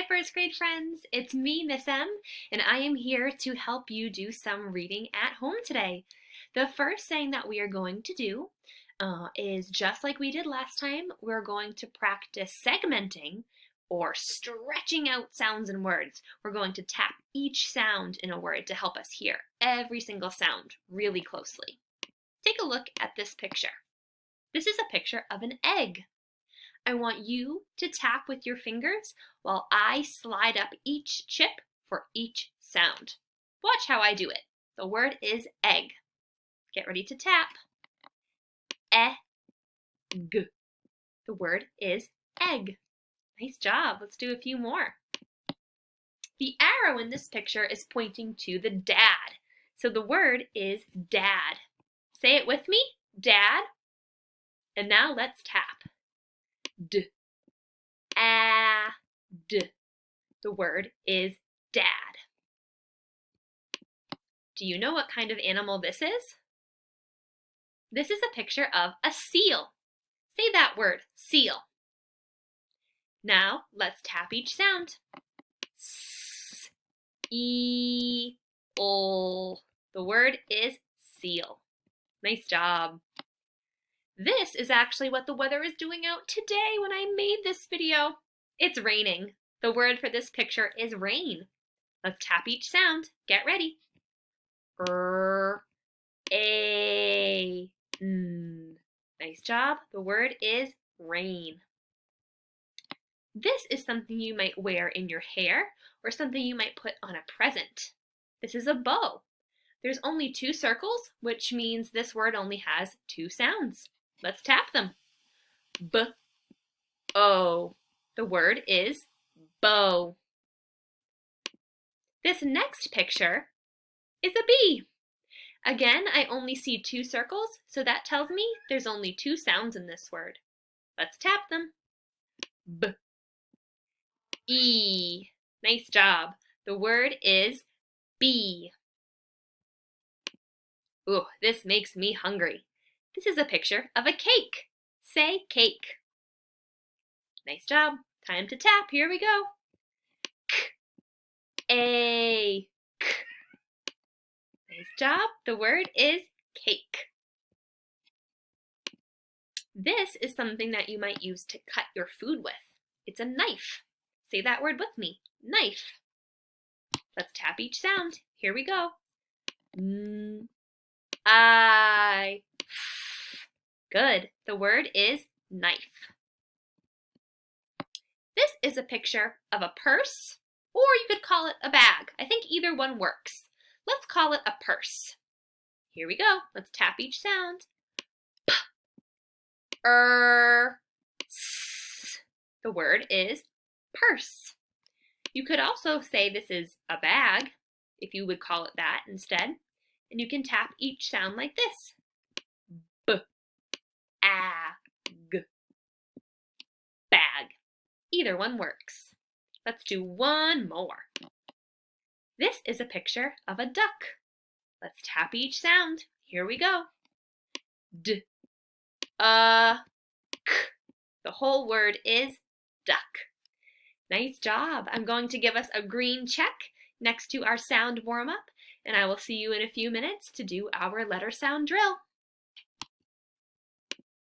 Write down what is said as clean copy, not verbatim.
first grade friends, it's me, Miss M, and I am here to help you do some reading at home today. The first thing that we are going to do is just like we did last time, we're going to practice segmenting or stretching out sounds and words. We're going to tap each sound in a word to help us hear every single sound really closely. Take a look at this picture. This is a picture of an egg. I want you to tap with your fingers while I slide up each chip for each sound. Watch how I do it. The word is egg. Get ready to tap. E-g. The word is egg. Nice job. Let's do a few more. The arrow in this picture is pointing to the dad. So the word is dad. Say it with me, dad. And now let's tap. D, a, d. The word is dad. Do you know what kind of animal this is? This is a picture of a seal. Say that word, seal. Now let's tap each sound. S, e, ol. The word is seal. Nice job. This is actually what the weather is doing out today when I made this video. It's raining. The word for this picture is rain. Let's tap each sound. Get ready. A, n. Nice job. The word is rain. This is something you might wear in your hair or something you might put on a present. This is a bow. There's only 2 circles, which means this word only has 2 sounds. Let's tap them. B-O. The word is bow. This next picture is a bee. Again, I only see 2 circles, so that tells me there's only 2 sounds in this word. Let's tap them. B-E. Nice job. The word is bee. Ooh, this makes me hungry. This is a picture of a cake. Say cake. Nice job. Time to tap. Here we go. K-A. K. Nice job. The word is cake. This is something that you might use to cut your food with. It's a knife. Say that word with me. Knife. Let's tap each sound. Here we go. I. Good. The word is knife. This is a picture of a purse, or you could call it a bag. I think either one works. Let's call it a purse. Here we go. Let's tap each sound. P-er-s. The word is purse. You could also say this is a bag, if you would call it that instead. And you can tap each sound like this. B-a-g. Bag. Either one works. Let's do one more. This is a picture of a duck. Let's tap each sound. Here we go. D-a-k. The whole word is duck. Nice job. I'm going to give us a green check next to our sound warm-up, and I will see you in a few minutes to do our letter sound drill.